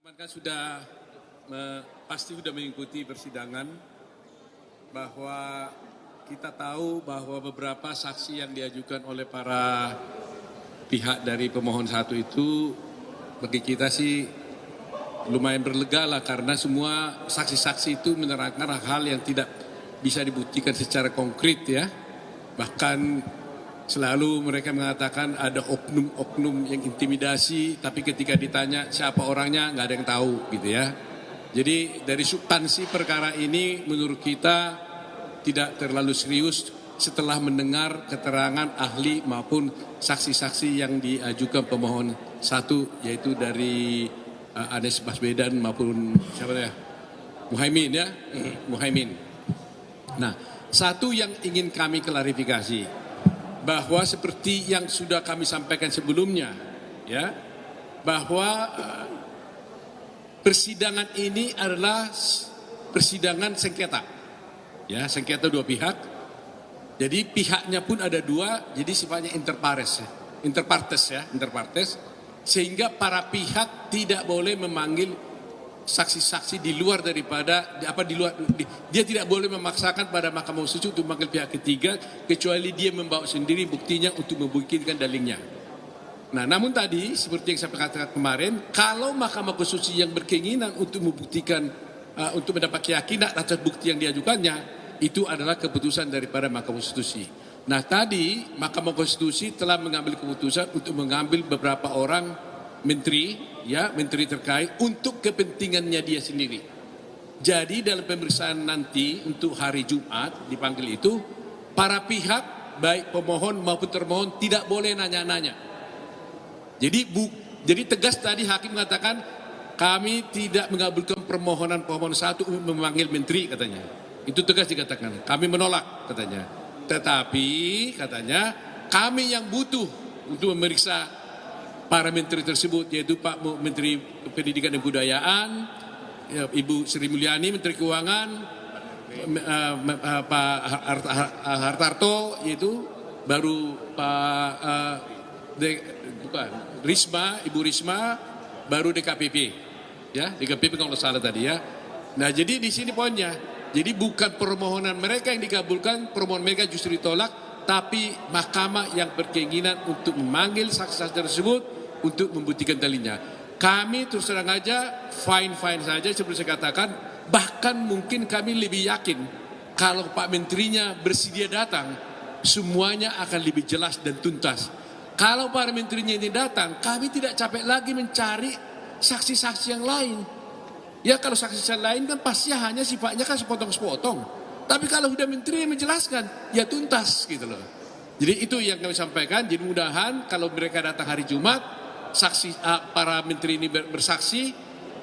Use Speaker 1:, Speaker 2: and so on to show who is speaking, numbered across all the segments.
Speaker 1: Kan sudah pasti sudah mengikuti persidangan bahwa kita tahu bahwa beberapa saksi yang diajukan oleh para pihak dari pemohon satu itu bagi kita sih lumayan berlega lah karena semua saksi-saksi itu menerangkan hal yang tidak bisa dibuktikan secara konkret ya. Bahkan selalu mereka mengatakan ada oknum-oknum yang intimidasi, tapi ketika ditanya siapa orangnya nggak ada yang tahu gitu ya. Jadi dari substansi perkara ini menurut kita tidak terlalu serius setelah mendengar keterangan ahli maupun saksi-saksi yang diajukan pemohon satu, yaitu dari Anies Baswedan maupun siapa ya, Muhaimin ya, Muhaimin. Nah, satu yang ingin kami klarifikasi bahwa seperti yang sudah kami sampaikan sebelumnya ya, bahwa persidangan ini adalah persidangan sengketa ya, sengketa dua pihak. Jadi pihaknya pun ada dua, jadi sifatnya interpartes, sehingga para pihak tidak boleh memanggil saksi-saksi di luar daripada dia tidak boleh memaksakan pada Mahkamah Konstitusi untuk memanggil pihak ketiga kecuali dia membawa sendiri buktinya untuk membuktikan dalilnya. Nah, namun tadi seperti yang saya katakan kemarin, kalau Mahkamah Konstitusi yang berkeinginan untuk membuktikan untuk mendapat keyakinan atas bukti yang diajukannya, itu adalah keputusan daripada Mahkamah Konstitusi. Nah, tadi Mahkamah Konstitusi telah mengambil keputusan untuk mengambil beberapa orang menteri terkait untuk kepentingannya dia sendiri. Jadi dalam pemeriksaan nanti untuk hari Jumat dipanggil itu, para pihak baik pemohon maupun termohon tidak boleh nanya-nanya. Jadi tegas tadi hakim mengatakan kami tidak mengabulkan permohonan pemohon satu untuk memanggil menteri katanya. Itu tegas dikatakan. Kami menolak katanya. Tetapi katanya kami yang butuh untuk memeriksa para menteri tersebut, yaitu Pak Menteri Pendidikan dan Kebudayaan, Ibu Sri Mulyani Menteri Keuangan, Pak Hartarto, yaitu baru Pak Ibu Risma, baru DKPP, ya DKPP kalau salah tadi ya. Nah, jadi di sini poinnya, jadi bukan permohonan mereka yang dikabulkan, permohonan mereka justru ditolak, tapi mahkamah yang berkeinginan untuk memanggil saksi-saksi tersebut untuk membuktikan dalilnya. Kami terus terang aja fine saja seperti saya katakan, bahkan mungkin kami lebih yakin kalau Pak Menterinya bersedia datang, semuanya akan lebih jelas dan tuntas. Kalau para menterinya ini datang, kami tidak capek lagi mencari saksi-saksi yang lain. Ya, kalau saksi-saksi lain kan pasti hanya sifatnya kan sepotong-sepotong. Tapi kalau sudah menteri yang menjelaskan, ya tuntas gitu loh. Jadi itu yang kami sampaikan. Jadi mudah-mudahan kalau mereka datang hari Jumat, para menteri ini bersaksi,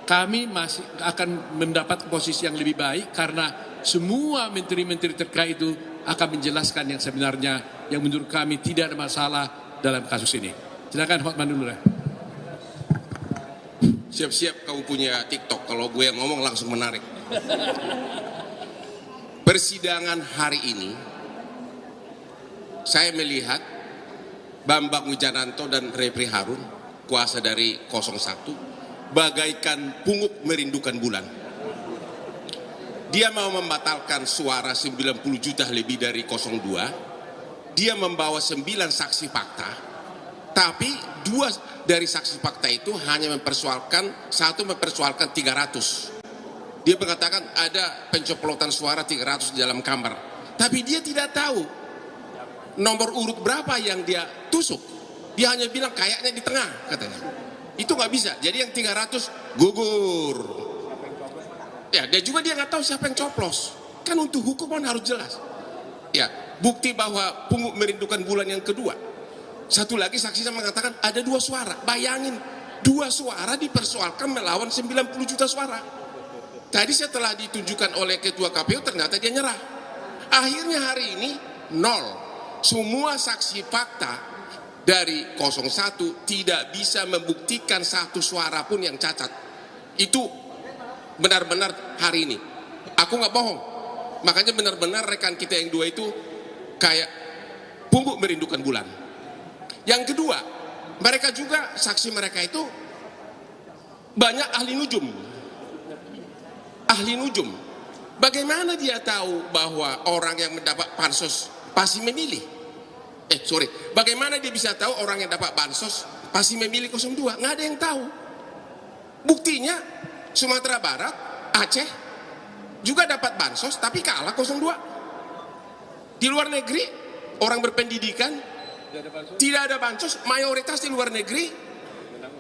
Speaker 1: kami masih akan mendapat posisi yang lebih baik karena semua menteri-menteri terkait itu akan menjelaskan yang sebenarnya yang menurut kami tidak ada masalah dalam kasus ini. Silakan Hotman dulu ya.
Speaker 2: Siap-siap kau punya TikTok, kalau gue yang ngomong langsung menarik. Persidangan hari ini, saya melihat Bambang Wijananto dan Refri Harun, kuasa dari 01, bagaikan pungut merindukan bulan. Dia mau membatalkan suara 90 juta lebih dari 02, dia membawa 9 saksi fakta, tapi 2 dari saksi fakta itu hanya mempersoalkan, satu mempersoalkan 300. Dia mengatakan ada pencoplotan suara 300 di dalam kamar. Tapi dia tidak tahu nomor urut berapa yang dia tusuk. Dia hanya bilang kayaknya di tengah katanya. Itu nggak bisa. Jadi yang 300 gugur. Ya, dia nggak tahu siapa yang coplos. Kan untuk hukuman harus jelas. Ya, bukti bahwa pungut merindukan bulan yang kedua. Satu lagi saksinya mengatakan ada 2 suara. Bayangin, 2 suara dipersoalkan melawan 90 juta suara. Tadi setelah ditunjukkan oleh Ketua KPU ternyata dia nyerah. Akhirnya hari ini 0. Semua saksi fakta dari 01 tidak bisa membuktikan satu suara pun yang cacat. Itu benar-benar hari ini. Aku nggak bohong. Makanya benar-benar rekan kita yang 2 itu kayak pungut merindukan bulan. Yang kedua, mereka juga saksi mereka itu Banyak ahli nujum. Ahli nujum. Bagaimana dia tahu bahwa orang yang mendapat bansos pasti memilih? Bagaimana dia bisa tahu orang yang dapat bansos pasti memilih 02? Nggak ada yang tahu. Buktinya Sumatera Barat, Aceh juga dapat bansos tapi kalah 02. Di luar negeri orang berpendidikan tidak ada bansos, mayoritas di luar negeri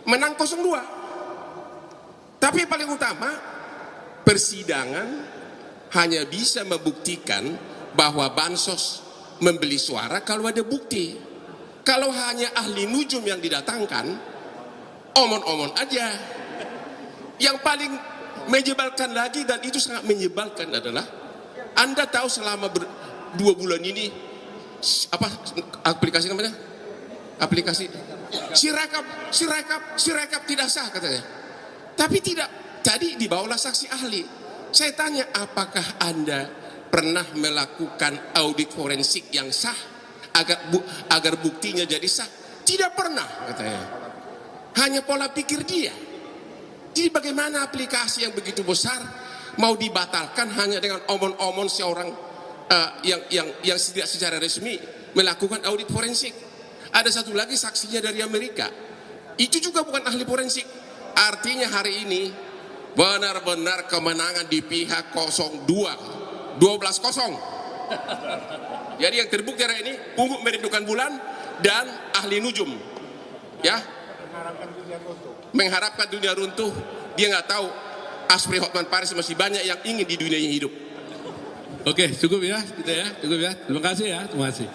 Speaker 2: menang 02. Tapi yang paling utama, persidangan hanya bisa membuktikan bahwa bansos membeli suara kalau ada bukti. Kalau hanya ahli nujum yang didatangkan, omon-omon aja. Yang paling menyebalkan lagi, dan itu sangat menyebalkan, adalah Anda tahu selama 2 bulan ini apa aplikasi namanya? Aplikasi Sirekap tidak sah katanya. Tapi tidak, tadi dibawalah saksi ahli. Saya tanya, apakah Anda pernah melakukan audit forensik yang sah agar buktinya jadi sah? Tidak pernah katanya. Hanya pola pikir dia. Jadi bagaimana aplikasi yang begitu besar mau dibatalkan hanya dengan omon-omon seorang yang tidak secara resmi melakukan audit forensik. Ada satu lagi saksinya dari Amerika, itu juga bukan ahli forensik. Artinya hari ini benar-benar kemenangan di pihak 02, 12-0. Jadi yang terbukti hari ini pungguk merindukan bulan dan ahli nujum, ya, mengharapkan dunia runtuh. Dia nggak tahu Asri Hotman Paris masih banyak yang ingin di dunia yang hidup.
Speaker 1: Oke, cukup ya, gitu ya, cukup ya. Terima kasih ya, terima kasih.